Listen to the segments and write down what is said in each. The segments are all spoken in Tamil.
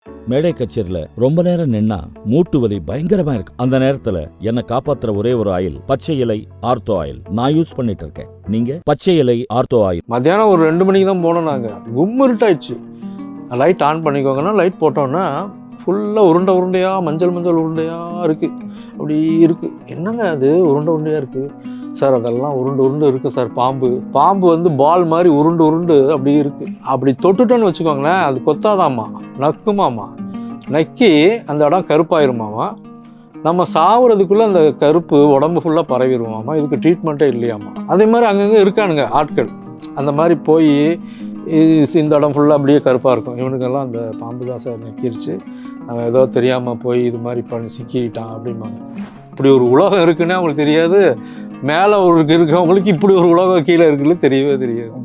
மேடை கச்சேரியில ரொம்ப நேரம் நின்னா மூட்டு வலி பயங்கரமா இருக்கு. அந்த நேரத்துல என்ன காப்பாத்துற ஒரே ஒரு ஆயில் பச்சை இலை ஆர்த்தோ ஆயில் நான் யூஸ் பண்ணிட்டு இருக்கேன். நீங்க பச்சை இலை ஆர்த்தோ ஆயில். மத்தியானம் ஒரு 2 மணிக்கு தான் போனோம். நாங்கள் கும்மிருட்டாயிடுச்சு. லைட் ஆன் பண்ணிக்கோங்கன்னா லைட் போட்டோன்னா ஃபுல்லாக உருண்டையாக மஞ்சள் உருண்டையாக இருக்குது. அப்படி இருக்குது. என்னங்க அது உருண்டையாக இருக்குது சார்? அதெல்லாம் உருண்டு இருக்குது சார். பாம்பு வந்து பால் மாதிரி உருண்டு அப்படி இருக்குது. அப்படி தொட்டுட்டோன்னு வச்சுக்கோங்களேன், அது கொத்தாதாம்மா, நக்குமாம்மா. நக்கி அந்த இடம் கருப்பாயிருமாம்மா. நம்ம சாவுறதுக்குள்ளே அந்த கருப்பு உடம்பு ஃபுல்லாக பரவிடுவோமாம்மா. இதுக்கு ட்ரீட்மெண்ட்டே இல்லையாம்மா. அதே மாதிரி அங்கங்கே இருக்கானுங்க ஆட்கள். அந்த மாதிரி போய் இந்த இடம் ஃபுல்லாக அப்படியே கருப்பாக இருக்கும். இவனுக்கெல்லாம் அந்த பாம்பு தான் சார் நக்கிருச்சு, அவன் ஏதோ தெரியாமல் போய் இது மாதிரி பண்ணி சிக்கிட்டான் அப்படிம்பாங்க. இப்படி ஒரு உலகம் இருக்குன்னு அவங்களுக்கு தெரியாது. மேலே இருக்கவங்களுக்கு இப்படி ஒரு உலகம் கீழே இருக்குன்னு தெரியவே தெரியாது.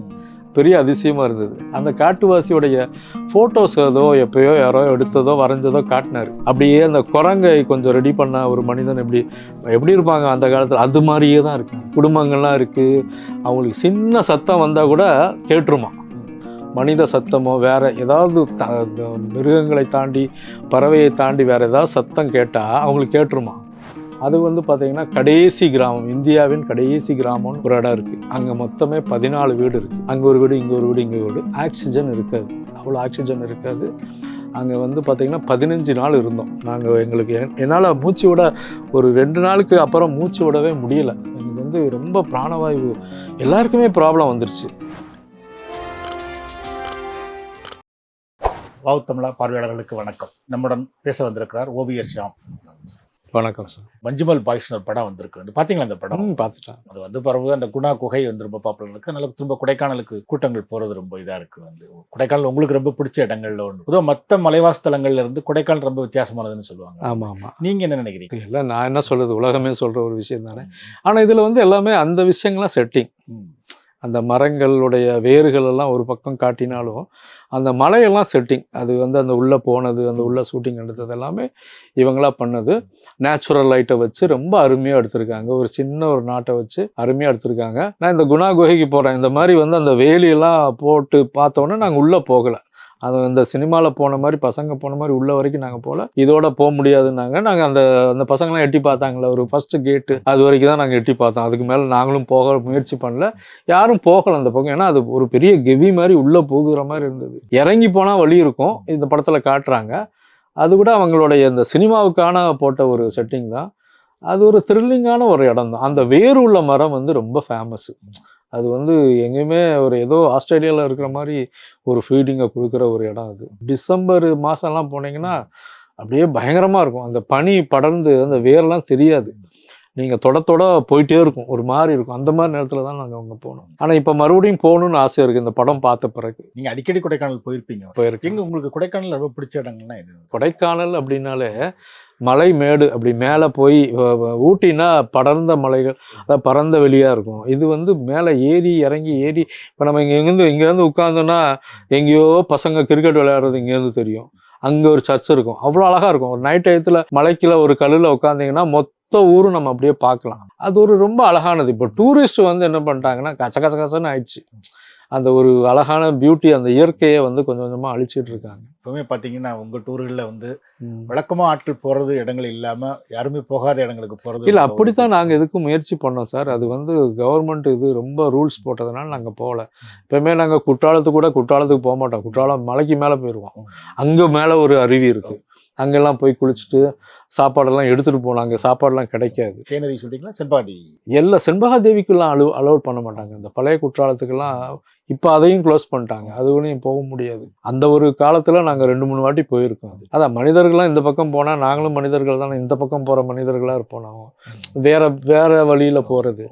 பெரிய அதிசயமாக இருந்தது. அந்த காட்டுவாசியோடைய ஃபோட்டோஸ் ஏதோ எப்போயோ யாரோ எடுத்ததோ வரைஞ்சதோ காட்டினார். அப்படியே அந்த குரங்கை கொஞ்சம் ரெடி பண்ண ஒரு மனிதன் எப்படி இருப்பாங்க அந்த காலத்தில், அது மாதிரியே தான் இருக்கு. குடும்பங்கள்லாம் இருக்குது. அவங்களுக்கு சின்ன சத்தம் வந்தால் கூட கேட்டுருமா. மனித சத்தமோ வேறு ஏதாவது மிருகங்களை தாண்டி பறவையை தாண்டி வேறு ஏதாவது சத்தம் கேட்டால் அவங்களுக்கு கேட்டுருமா. அது வந்து பார்த்திங்கன்னா கடைசி கிராமம், இந்தியாவின் கடைசி கிராமம்னு ஒரு இடம் இருக்குது. அங்கே மொத்தமே 14 வீடு இருக்குது. அங்கே ஒரு வீடு, இங்கே ஒரு வீடு, இங்கே வீடு. ஆக்சிஜன் இருக்காது, அவ்வளோ ஆக்சிஜன் இருக்காது. அங்கே வந்து பார்த்திங்கன்னா 15 நாள் இருந்தோம் நாங்கள். எங்களுக்கு என்னால் மூச்சு விட ஒரு 2 நாளுக்கு அப்புறம் மூச்சு விடவே முடியலை. எனக்கு வந்து ரொம்ப பிராணவாயு, எல்லாருக்குமே ப்ராப்ளம் வந்துருச்சு. வாவ் தமிழா பார்வையாளர்களுக்கு வணக்கம். நம்முடன் பேச வந்திருக்கிறார் ஓவியர் ஷாம். வணக்கம் சார். மஞ்சுமல் பாய்ஸ்னு ஒரு படம் வந்திருக்கு. பார்த்தீங்களா அந்த படம்? பார்த்துட்டேன். அது வந்து பரவு அந்த குணா குகை வந்து ரொம்ப பாப்புலர் இருக்குது. அதனால திரும்ப கொடைக்கானலுக்கு கூட்டங்கள் போகிறது ரொம்ப இதாக இருக்குது. வந்து கொடைக்கானல் உங்களுக்கு ரொம்ப பிடிச்ச இடங்கள்ல ஒன்று. பொதுவாக மற்ற மலைவாசத்தலங்கள்ல இருந்து கொடைக்கானல் ரொம்ப வித்தியாசமானதுன்னு சொல்லுவாங்க. ஆமாம். நீங்கள் என்ன நினைக்கிறீங்க? இல்லை, நான் என்ன சொல்கிறது, உலகமே சொல்கிற ஒரு விஷயம் தானே. ஆனால் இதில் வந்து எல்லாமே அந்த விஷயங்கள்லாம் செட்டிங். அந்த மரங்களுடைய வேர்கள் எல்லாம் ஒரு பக்கம் காட்டினாலும் அந்த மலையெல்லாம் செட்டிங். அது வந்து அந்த உள்ளே போனது, அந்த உள்ள ஷூட்டிங் எடுத்தது எல்லாமே இவங்களா பண்ணது. நேச்சுரல் லைட்டை வச்சு ரொம்ப அருமையாக எடுத்திருக்காங்க. ஒரு சின்ன ஒரு நாட்டை வச்சு அருமையாக எடுத்திருக்காங்க. நான் இந்த குணா குகைக்கு போகிறேன். இந்த மாதிரி வந்து அந்த வேலியெல்லாம் போட்டு பார்த்தோன்னே நாங்கள் உள்ளே போகலை. அது இந்த சினிமாவில் போன மாதிரி பசங்க போன மாதிரி உள்ள வரைக்கும் நாங்கள் போகல. இதோட போக முடியாதுன்னாங்க. நாங்கள் அந்த பசங்களாம் எட்டி பார்த்தாங்களே ஒரு ஃபஸ்ட்டு கேட்டு, அது வரைக்கும் தான் நாங்கள் எட்டி பார்த்தோம். அதுக்கு மேலே நாங்களும் போக முயற்சி பண்ணல, யாரும் போகலை அந்த பக்கம். ஏன்னா அது ஒரு பெரிய கெவி மாதிரி உள்ளே போகுற மாதிரி இருந்தது. இறங்கி போனால் வழி இருக்கும், இந்த படத்தில் காட்டுறாங்க. அது கூட அவங்களுடைய இந்த சினிமாவுக்கான போட்ட ஒரு செட்டிங் தான். அது ஒரு த்ரில்லிங்கான ஒரு இடம் தான். அந்த வேர் உள்ள மரம் வந்து ரொம்ப ஃபேமஸ்ஸு. அது வந்து எங்கேயுமே ஒரு ஏதோ ஆஸ்திரேலியாவில் இருக்கிற மாதிரி ஒரு ஃபீடிங்கை கொடுக்குற ஒரு இடம் அது. டிசம்பர் மாதம்லாம் போனீங்கன்னா அப்படியே பயங்கரமாக இருக்கும். அந்த பனி படர்ந்து அந்த வேர்லாம் தெரியாது. நீங்கள் தொட போயிட்டே இருக்கும், ஒரு மாதிரி இருக்கும். அந்த மாதிரி நேரத்தில் தான் நாங்கள் அங்கே போனோம். ஆனால் இப்போ மறுபடியும் போகணுன்னு ஆசை இருக்குது இந்த படம் பார்த்த பிறகு. நீங்கள் அடிக்கடி கொடைக்கானல் போயிருக்கீங்க. உங்களுக்கு கொடைக்கானல் ரொம்ப பிடிச்ச இடங்கள்னா இது? கொடைக்கானல் அப்படின்னாலே மலை மேடு, அப்படி மேலே போய் ஊட்டினா படர்ந்த மலைகள், அதாவது பறந்த வெளியாக இருக்கும். இது வந்து மேலே ஏறி இறங்கி இப்போ நம்ம இங்கேருந்து உட்காந்தோன்னா எங்கேயோ பசங்க கிரிக்கெட் விளையாடுறது இங்கேருந்து தெரியும். அங்கே ஒரு சர்ச் இருக்கும், அவ்வளோ அழகாக இருக்கும். ஒரு நைட் டயத்தில் மலைக்குள்ள ஒரு கல்லில் உட்காந்திங்கன்னா மொத்த ஊரும் நம்ம அப்படியே பார்க்கலாம். அது ஒரு ரொம்ப அழகானது. இப்போ டூரிஸ்ட் வந்து என்ன பண்ணிட்டாங்கன்னா கச்சன்னு ஆயிடுச்சு. அந்த ஒரு அழகான பியூட்டி, அந்த இயற்கையை வந்து கொஞ்சம் கொஞ்சமாக அழிச்சிட்டு இருக்காங்க. இப்போவுமே பார்த்தீங்கன்னா உங்கள் டூர்களில் வந்து வழக்கமாக ஆட்கள் போகிறது இடங்கள் இல்லாமல் யாருமே போகாத இடங்களுக்கு போகிறது இல்லை. அப்படித்தான் நாங்கள் எதுக்கும் முயற்சி பண்ணோம் சார். அது வந்து கவர்மெண்ட் இது ரொம்ப ரூல்ஸ் போட்டதுனால நாங்கள் போகல. எப்பவுமே நாங்கள் குற்றாலத்துக்கு போக மாட்டோம். குற்றாலம் மலைக்கு மேலே போயிடுவோம். அங்கே மேலே ஒரு அருவி இருக்குது, அங்கெல்லாம் போய் குளிச்சுட்டு சாப்பாடெல்லாம் எடுத்துகிட்டு போனோம். அங்கே சாப்பாடெல்லாம் கிடைக்காது. தேனதி சொல்லிங்களா? செண்பகாதேவி? எல்லாம் செண்பகாதேவிக்கெல்லாம் அலோட் பண்ண மாட்டாங்க. இந்த பழைய குற்றாலத்துக்கெல்லாம் இப்போ அதையும் க்ளோஸ் பண்ணிட்டாங்க. அது ஒன்றும் போக முடியாது. அந்த ஒரு காலத்தில் நாங்கள் 2-3 வாட்டி போயிருக்கோம். அதான் மனிதர்கள்லாம் இந்த பக்கம் போனால் நாங்களும் மனிதர்கள் தானே, இந்த பக்கம் போகிற மனிதர்களாக இருப்போம். நாங்கள் வேற வழியில் போகிறது.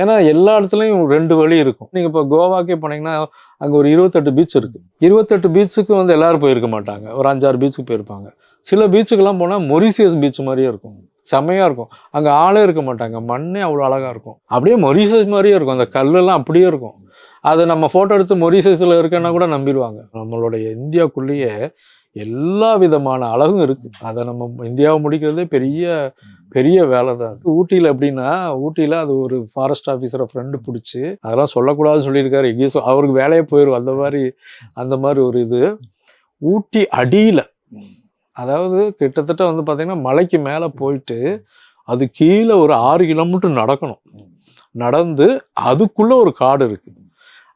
ஏன்னா எல்லா இடத்துலையும் 2 வழி இருக்கும். நீங்கள் இப்போ கோவாக்கே போனீங்கன்னா அங்கே ஒரு 28 பீச் இருக்குது. 28 பீச்சுக்கு வந்து எல்லோரும் போயிருக்க மாட்டாங்க. ஒரு 5-6 பீச்சுக்கு போயிருப்பாங்க. சில பீச்சுக்கெல்லாம் போனால் மொரிசியஸ் பீச் மாதிரியே இருக்கும், செம்மையாக இருக்கும். அங்கே ஆளே இருக்க மாட்டாங்க, மண்ணே அவ்வளோ அழகாக இருக்கும். அப்படியே மொரிசியஸ் மாதிரியே இருக்கும். அந்த கல்லெல்லாம் அப்படியே இருக்கும். அதை நம்ம ஃபோட்டோ எடுத்து மொரிசியஸில் இருக்குன்னா கூட நம்பிடுவாங்க. நம்மளுடைய இந்தியாவுக்குள்ளேயே எல்லா விதமான அழகும் இருக்குது. அதை நம்ம இந்தியாவை முடிக்கிறதே பெரிய வேலை தான். அது ஊட்டியில் எப்படின்னா, ஊட்டியில் அது ஒரு ஃபாரஸ்ட் ஆஃபீஸரை ஃப்ரெண்டு பிடிச்சி அதெல்லாம் சொல்லக்கூடாதுன்னு சொல்லியிருக்காரு. எங்கேயும் அவருக்கு வேலையே போயிடும். அந்த மாதிரி ஒரு இது ஊட்டி அடியில் அதாவது கிட்டத்தட்ட வந்து பார்த்தீங்கன்னா மலைக்கு மேலே போயிட்டு அது கீழே ஒரு 6 கிலோமீட்டர் நடக்கணும். நடந்து அதுக்குள்ளே ஒரு காடு இருக்குது.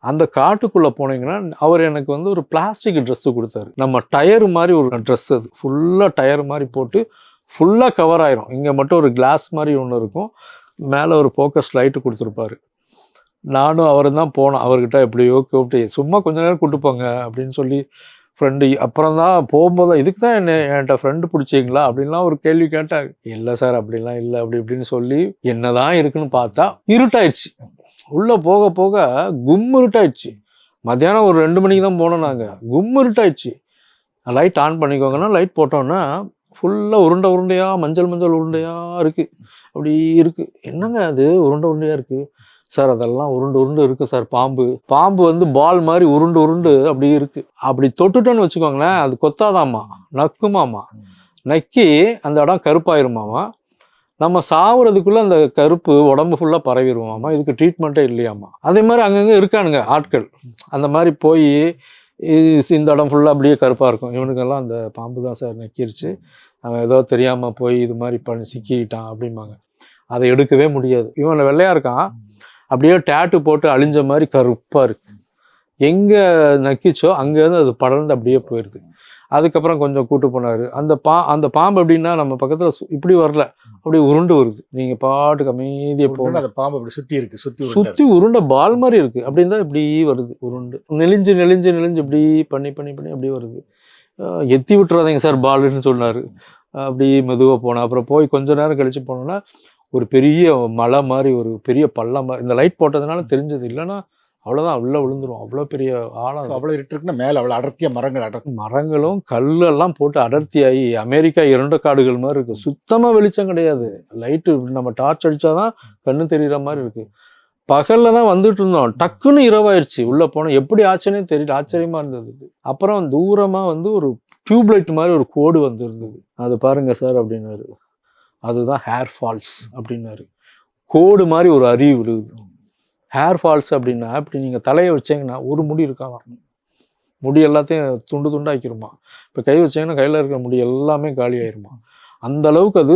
அந்த காட்டுக்குள்ளே போனீங்கன்னா அவர் எனக்கு வந்து ஒரு பிளாஸ்டிக் ட்ரெஸ்ஸு கொடுத்தாரு. நம்ம டயர் மாதிரி ஒரு ட்ரெஸ், அது ஃபுல்லாக டயர் மாதிரி போட்டு ஃபுல்லாக கவர் ஆயிரும். இங்கே மட்டும் ஒரு கிளாஸ் மாதிரி ஒன்று இருக்கும், மேலே ஒரு ஃபோக்கஸ் லைட்டு கொடுத்துருப்பாரு. நானும் அவரும் தான் போனோம். அவர்கிட்ட எப்படியோ கூப்பிட்டு சும்மா கொஞ்ச நேரம் கூப்பிட்டு போங்க அப்படின்னு சொல்லி ஃப்ரெண்டு. அப்புறம் தான் போகும்போது இதுக்கு தான் என்கிட்ட ஃப்ரெண்டு பிடிச்சிங்களா அப்படின்லாம் ஒரு கேள்வி கேட்டார். இல்லை சார் அப்படிலாம் இல்லை அப்படி இப்படின்னு சொல்லி என்னதான் இருக்குன்னு பார்த்தா இருட்டாயிடுச்சு. உள்ளே போக போக இருட்டாயிடுச்சு. மத்தியானம் ஒரு 2 மணிக்கு தான் போனோம் நாங்கள். இருட்டாயிடுச்சு. லைட் ஆன் பண்ணிக்கோங்கன்னா லைட் போட்டோன்னா ஃபுல்லாக உருண்டையாக மஞ்சள் உருண்டையாக இருக்குது. அப்படி இருக்குது. என்னங்க அது உருண்டையாக இருக்குது சார்? அதெல்லாம் உருண்டு இருக்குது சார். பாம்பு வந்து பால் மாதிரி உருண்டு அப்படி இருக்குது. அப்படி தொட்டுட்டோன்னு வச்சுக்கோங்களேன், அது கொத்தாதாம்மா, நக்குமாமா. நக்கி அந்த இடம் கருப்பாயிருமாமா. நம்ம சாவுறதுக்குள்ளே அந்த கருப்பு உடம்பு ஃபுல்லாக பரவிடுவோமாமா. இதுக்கு ட்ரீட்மெண்ட்டே இல்லையாம்மா. அதே மாதிரி அங்கங்கே இருக்கானுங்க ஆட்கள். அந்த மாதிரி போய் இந்த இடம் ஃபுல்லாக அப்படியே கருப்பாக இருக்கும். இவனுக்கெல்லாம் அந்த பாம்பு தான் சார் நக்கிருச்சு, அவன் ஏதோ தெரியாமல் போய் இது மாதிரி பண்ணி சிக்கிக்கிட்டான் அப்படிம்பாங்க. அதை எடுக்கவே முடியாது. இவன் வெள்ளையாக இருக்கான், அப்படியே டேட்டு போட்டு அழிஞ்ச மாதிரி கருப்பாக இருக்கு. எங்கே நக்கிச்சோ அங்கேருந்து அது படர்ந்து அப்படியே போயிடுது. அதுக்கப்புறம் கொஞ்சம் கூட்டு போனார். அந்த பாம்பு எப்படின்னா நம்ம பக்கத்தில் இப்படி வரல, அப்படியே உருண்டு வருது. நீங்கள் பாட்டுக்கு அமைதியாக போகணும். அந்த பாம்பு அப்படி சுற்றி உருண்டை பால் மாதிரி இருக்குது. அப்படின்னு தான் இப்படி வருது உருண்டு. நெளிஞ்சு இப்படி பண்ணி அப்படியே வருது. எத்தி விட்டுறாதீங்க சார் பாலுன்னு சொன்னார். அப்படி மெதுவாக போனேன். அப்புறம் போய் கொஞ்ச நேரம் கழித்து போனோன்னா ஒரு பெரிய மலை மாதிரி, ஒரு பெரிய பள்ளம் மாதிரி. இந்த லைட் போட்டதுனால தெரிஞ்சது, இல்லைன்னா அவ்வளோதான் உள்ளே விழுந்துரும். அவ்வளோ பெரிய ஆழம். அவ்வளோ இருட்டுக்குன்னா மேலே அவ்வளோ அடர்த்தியாக மரங்களும் கல்லெல்லாம் போட்டு அடர்த்தியாகி அமெரிக்கா 2 காடுகள் மாதிரி இருக்குது. சுத்தமாக வெளிச்சம் கிடையாது. லைட்டு நம்ம டார்ச் அடித்தாதான் கண்ணு தெரிகிற மாதிரி இருக்குது. பகலில் தான் வந்துட்டு இருந்தோம், டக்குன்னு இரவாயிருச்சு. உள்ளே போனோம், எப்படி ஆச்சுன்னே தெரியல, ஆச்சரியமாக இருந்தது. அப்புறம் தூரமாக வந்து ஒரு டியூப்லைட் மாதிரி ஒரு கோடு வந்துருந்தது. அது பாருங்க சார் அப்படின்னாரு. அதுதான் ஹேர் ஃபால்ஸ் அப்படின்னாரு. கோடு மாதிரி ஒரு அருவி விழுகுது. ஹேர் ஃபால்ஸ் அப்படின்னா இப்படி நீங்கள் தலையை வச்சிங்கன்னா ஒரு முடி இருக்காதான், முடி எல்லாத்தையும் துண்டாக்கிருமா. இப்போ கை வச்சிங்கன்னா கையில் இருக்கிற முடி எல்லாமே காலி ஆயிருமா. அந்த அளவுக்கு அது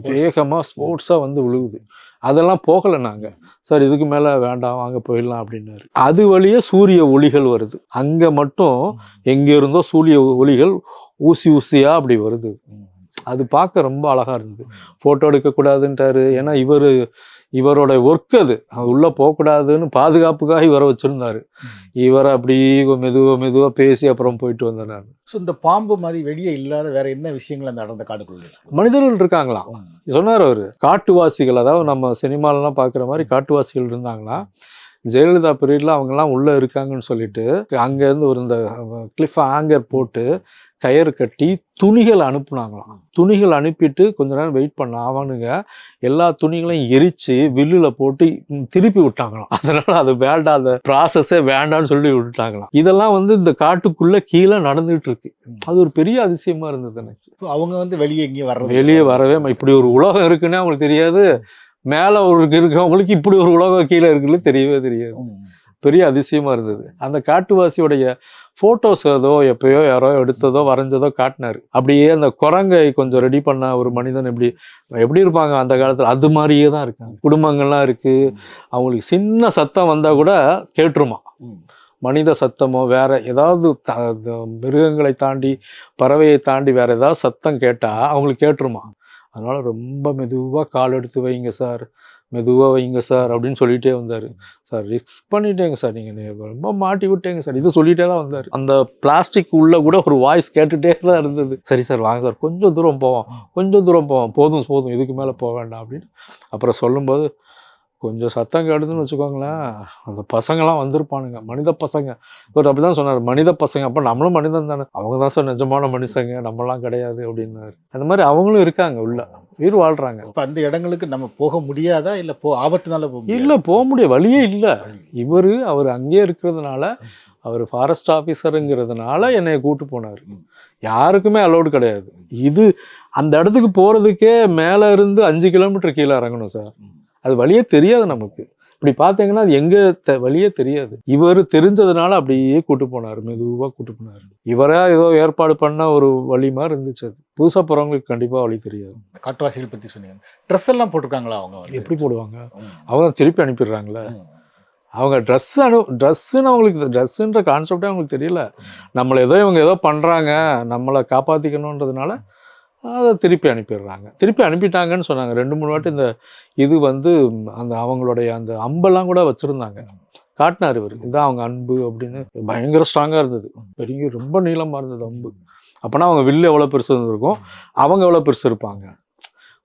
வேகமாக ஸ்போர்ட்ஸாக வந்து விழுகுது. அதெல்லாம் போகலை நாங்கள். சார் இதுக்கு மேலே வேண்டாம், வாங்க போயிடலாம் அப்படின்னாரு. அது வழியே சூரிய ஒளிகள் வருது. அங்கே மட்டும் எங்கே இருந்தோ சூரிய ஒளிகள் ஊசியாக அப்படி வருது. அது பார்க்க ரொம்ப அழகாக இருந்தது. ஃபோட்டோ எடுக்கக்கூடாதுன்ட்டாரு. ஏன்னா இவரோட ஒர்க் அது உள்ளே போகக்கூடாதுன்னு பாதுகாப்புக்காக இவரை வச்சுருந்தாரு. இவரை அப்படி மெதுவாக பேசி அப்புறம் போயிட்டு வந்தேன் நான். ஸோ இந்த பாம்பு மாதிரி வெளியே இல்லாத வேற என்ன விஷயங்கள் அந்த அடர்ந்த காடுக்குள்ள மனிதர்கள் இருக்காங்களாம் சொன்னார் அவர். காட்டுவாசிகள், அதாவது நம்ம சினிமாலெலாம் பார்க்குற மாதிரி காட்டுவாசிகள் இருந்தாங்களாம். ஜெயலலிதா பீரியடில் அவங்கெல்லாம் உள்ளே இருக்காங்கன்னு சொல்லிட்டு அங்கேருந்து ஒரு இந்த கிளிஃப் ஆங்கர் போட்டு கயிறு கட்டி துணிகள் அனுப்புனாங்களாம். துணிகள் அனுப்பிட்டு கொஞ்ச நேரம் வெயிட் பண்ண அவனுங்க எல்லா துணிகளையும் எரித்து வில்லில் போட்டு திருப்பி விட்டாங்களாம். அதனால் அது வேண்டாம், அந்த ப்ராசஸே வேண்டான்னு சொல்லி விட்டுட்டாங்களாம். இதெல்லாம் வந்து இந்த காட்டுக்குள்ளே கீழே நடந்துகிட்டு இருக்கு. அது ஒரு பெரிய அதிசயமாக இருந்தது எனக்கு. அவங்க வந்து வெளியே எங்கேயும் வெளியே வரவே இப்படி ஒரு உலகம் இருக்குன்னே அவங்களுக்கு தெரியாது. மேலே இருக்கிறவங்களுக்கு இப்படி ஒரு உலகம் கீழே இருக்குன்னு தெரியவே தெரியாது. பெரிய அதிசயமாக இருந்தது. அந்த காட்டுவாசியோடைய ஃபோட்டோஸ் ஏதோ எப்பயோ யாரோ எடுத்ததோ வரைஞ்சதோ காட்டினார். அப்படியே அந்த குரங்கை கொஞ்சம் ரெடி பண்ண ஒரு மனிதன் எப்படி இருப்பாங்க அந்த காலத்தில், அது மாதிரியே தான் இருக்காங்க. குடும்பங்கள்லாம் இருக்குது. அவங்களுக்கு சின்ன சத்தம் வந்தால் கூட கேட்டுருமா. மனித சத்தமோ வேற ஏதாவது மிருகங்களை தாண்டி பறவையை தாண்டி வேற ஏதாவது சத்தம் கேட்டால் அவங்களுக்கு கேட்டுருமா. அதனால் ரொம்ப மெதுவாக கால் எடுத்து வைங்க சார், மெதுவாக வைங்க சார் அப்படின்னு சொல்லிகிட்டே வந்தார். சார் ரிஸ்க் பண்ணிட்டேங்க சார், நீங்கள் ரொம்ப மாட்டி விட்டேங்க சார், இது சொல்லிகிட்டே தான் வந்தார். அந்த பிளாஸ்டிக் உள்ளே கூட ஒரு வாய்ஸ் கேட்டுகிட்டே தான் இருந்தது. சரி சார் வாங்க சார், கொஞ்சம் தூரம் போவோம், போதும் இதுக்கு மேலே போக வேண்டாம் அப்படின்னு. அப்புறம் சொல்லும்போது கொஞ்சம் சத்தம் கேடுதுன்னு வச்சுக்கோங்களேன், அந்த பசங்கள்லாம் வந்திருப்பானுங்க, மனித பசங்க. இவர் அப்படி தான் சொன்னார், மனித பசங்க. அப்போ நம்மளும் மனிதன் தானே, அவங்க தான் சார் நிஜமான மனுஷங்க, நம்மளாம் கிடையாது அப்படின்னாரு. அந்த மாதிரி அவங்களும் இருக்காங்க, உள்ள உயிர் வாழ்கிறாங்க. இப்போ அந்த இடங்களுக்கு நம்ம போக முடியாதா, இல்லை ஆபத்துனால இல்லை போக முடியாது, வழியே இல்லை. அவர் அங்கேயே இருக்கிறதுனால, அவர் ஃபாரஸ்ட் ஆஃபீஸருங்கிறதுனால என்னை கூப்பிட்டு போனார். யாருக்குமே அலோடு கிடையாது. இது அந்த இடத்துக்கு போகிறதுக்கே மேலே இருந்து 5 கிலோமீட்டர் கீழே இறங்கணும் சார். அது வழியே தெரியாது நமக்கு. இப்படி பார்த்தீங்கன்னா அது எங்கே வழியே தெரியாது. இவர் தெரிஞ்சதுனால அப்படியே கூட்டு போனார், மெதுவாக கூட்டு போனார். இவரா ஏதோ ஏற்பாடு பண்ண ஒரு வழி மாதிரி இருந்துச்சு. அது புதுசாக போகிறவங்களுக்கு கண்டிப்பாக வழி தெரியாது. காட்டுவாசிகள் பற்றி சொன்னீங்க. ட்ரெஸ் எல்லாம் போட்டிருக்காங்களா அவங்க வந்து? எப்படி போடுவாங்க? அவங்க திருப்பி அனுப்பிடுறாங்களே. அவங்க ட்ரெஸ்ஸுன்னு அவங்களுக்கு ட்ரெஸ்ஸுன்ற கான்செப்டே அவங்களுக்கு தெரியல. நம்மளை இவங்க ஏதோ பண்ணுறாங்க, நம்மளை காப்பாற்றிக்கணுன்றதுனால அதை திருப்பி அனுப்பிடுறாங்க. திருப்பி அனுப்பிட்டாங்கன்னு சொன்னாங்க. 2-3 வாட்டி இந்த இது வந்து அந்த அவங்களுடைய அந்த அம்பெல்லாம் கூட வச்சுருந்தாங்க. காட்டினார் இவர், இதுதான் அவங்க அன்பு அப்படின்னு. பயங்கர ஸ்ட்ராங்காக இருந்தது, பெரிய ரொம்ப நீளமாக இருந்தது அம்பு. அப்போனா அவங்க வில்லு எவ்வளோ பெருசு இருந்திருக்கும், அவங்க எவ்வளோ பெருசு இருப்பாங்க.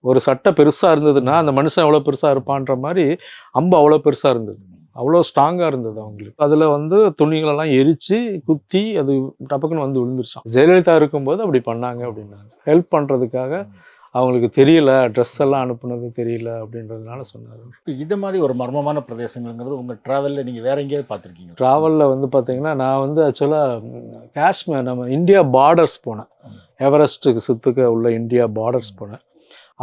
ஒரு சட்டை பெருசாக இருந்ததுன்னா அந்த மனுஷன் எவ்வளோ பெருசாக இருப்பான்ற மாதிரி அம்பு அவ்வளோ பெருசாக இருந்தது. அவ்வளோ ஸ்ட்ராங்காக இருந்தது அவங்களுக்கு. அதில் வந்து துணிகளெல்லாம் எரித்து குத்தி அது டப்புக்குன்னு வந்து விழுந்துருச்சான். ஜெயலலிதா இருக்கும்போது அப்படி பண்ணாங்க அப்படின்னாங்க. ஹெல்ப் பண்ணுறதுக்காக அவங்களுக்கு தெரியல, ட்ரெஸ் எல்லாம் அனுப்புனது தெரியல அப்படின்றதுனால சொன்னார். இது மாதிரி ஒரு மர்மமான பிரதேசங்கள்ங்கிறது உங்கள் ட்ராவலில் நீங்கள் வேற எங்கேயாவது பார்த்துருக்கீங்க? ட்ராவலில் வந்து பார்த்தீங்கன்னா நான் வந்து ஆக்சுவலாக காஷ்மீர் நம்ம இந்தியா பார்டர்ஸ் போனேன். எவரெஸ்ட்டுக்கு சுற்றுக்க உள்ள இந்தியா பார்டர்ஸ் போனேன்.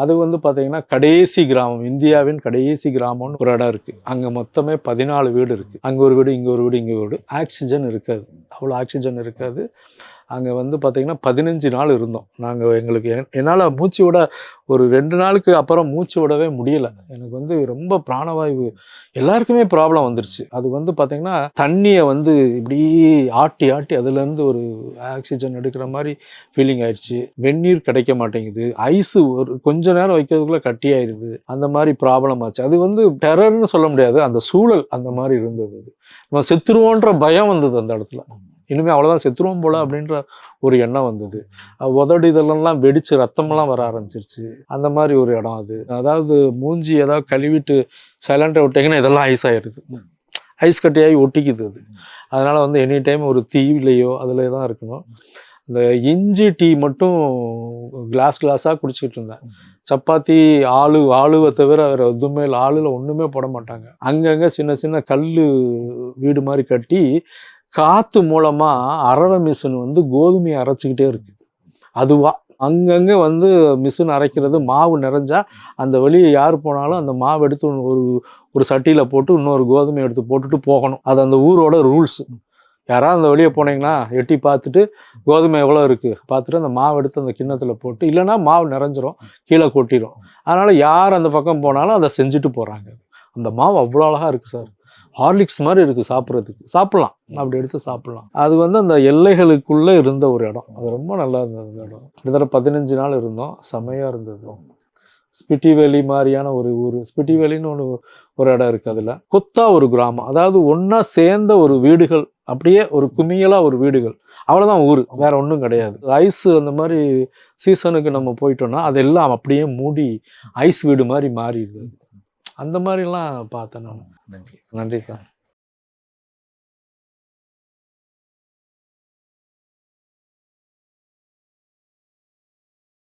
அது வந்து பார்த்தீங்கன்னா கடைசி கிராமம், இந்தியாவின் கடைசி கிராமம்னு ஒரு இடம் இருக்குது. அங்கே மொத்தமே 14 வீடு இருக்குது. அங்கே ஒரு வீடு, இங்கே ஒரு வீடு, இங்கே ஒரு வீடு. ஆக்சிஜன் இருக்காது, அவ்வளோ ஆக்சிஜன் இருக்காது. அங்கே வந்து பார்த்திங்கன்னா 15 நாள் இருந்தோம் நாங்கள். எங்களுக்கு என்னால் மூச்சு விட ஒரு 2 நாளுக்கு அப்புறம் மூச்சு விடவே முடியலை. எனக்கு வந்து ரொம்ப பிராணவாயு எல்லாருக்குமே ப்ராப்ளம் வந்துருச்சு. அது வந்து பார்த்திங்கன்னா தண்ணியை வந்து இப்படி ஆட்டி ஆட்டி அதுலேருந்து ஒரு ஆக்சிஜன் எடுக்கிற மாதிரி ஃபீலிங் ஆயிடுச்சு. வெந்நீர் கிடைக்க மாட்டேங்குது, ஐஸு ஒரு கொஞ்ச நேரம் வைக்கிறதுக்குள்ளே கட்டி ஆயிடுது. அந்த மாதிரி ப்ராப்ளம் ஆச்சு. அது வந்து டெரர்னு சொல்ல முடியாது, அந்த சூழல் அந்த மாதிரி இருந்தது. நம்ம செத்துருவோன்ற பயம் வந்தது அந்த இடத்துல. இனிமேல் அவ்வளோதான், செத்துருவோம் போல அப்படின்ற ஒரு எண்ணம் வந்தது. உதடு இதெல்லாம் வெடித்து ரத்தமெல்லாம் வர ஆரம்பிச்சிருச்சு. அந்த மாதிரி ஒரு இடம் அது. அதாவது மூஞ்சி ஏதாவது கழுவிட்டு சைலண்டை விட்டிங்கன்னா இதெல்லாம் ஐஸ் ஆகிடுது, ஐஸ் கட்டியாகி ஒட்டிக்குது அது. அதனால் வந்து எனி டைம் ஒரு தீவிலையோ அதில் தான் இருக்கணும். இந்த இஞ்சி டீ மட்டும் கிளாஸாக குடிச்சிக்கிட்டு இருந்தேன். சப்பாத்தி ஆளுவை தவிர வேறு எதுவுமே இல்லை. ஆளுல ஒன்றுமே போட மாட்டாங்க. அங்கங்கே சின்ன சின்ன கல் வீடு மாதிரி கட்டி காற்று மூலமாக அரவை மிஷின் வந்து கோதுமையை அரைச்சிக்கிட்டே இருக்கு. அதுவா அங்கங்கே வந்து மிஷின் அரைக்கிறது. மாவு நிறைஞ்சா அந்த வழியை யார் போனாலும் அந்த மாவு எடுத்து ஒரு சட்டியில் போட்டு இன்னொரு கோதுமை எடுத்து போட்டுட்டு போகணும். அது அந்த ஊரோட ரூல்ஸு. யாராவது அந்த வழியை போனீங்கன்னா எட்டி பார்த்துட்டு கோதுமை எவ்வளோ இருக்குது பார்த்துட்டு அந்த மாவு எடுத்து அந்த கிண்ணத்தில் போட்டு, இல்லைன்னா மாவு நிறைஞ்சிரும், கீழே கொட்டிடும். அதனால் யார் அந்த பக்கம் போனாலும் அதை செஞ்சுட்டு போகிறாங்க. அந்த மாவு அவ்வளோ அழகாக இருக்குது சார், ஹார்லிக்ஸ் மாதிரி இருக்குது சாப்பிட்றதுக்கு. சாப்பிட்லாம், அப்படி எடுத்து சாப்பிட்லாம். அது வந்து அந்த எல்லைகளுக்குள்ளே இருந்த ஒரு இடம். அது ரொம்ப நல்லா இருந்தது அந்த இடம். கிட்டத்தட்ட 15 நாள் இருந்தோம். செமையாக இருந்தது. ஸ்பிட்டி வேலி மாதிரியான ஒரு ஊர். ஸ்பிட்டி வேலின்னு ஒரு இடம் இருக்குது. அதில் கொத்தா ஒரு கிராமம், அதாவது ஒன்றா சேர்ந்த ஒரு வீடுகள், அப்படியே ஒரு குமியலாக ஒரு வீடுகள், அவ்வளோதான் ஊர், வேற ஒன்றும் கிடையாது. ஐஸு அந்த மாதிரி சீசனுக்கு நம்ம போயிட்டோம்னா அதெல்லாம் அப்படியே மூடி ஐஸ் வீடு மாதிரி மாறிடுது. அந்த மாதிரிலாம் பார்த்தேன் நான். நன்றி. நன்றி சார்.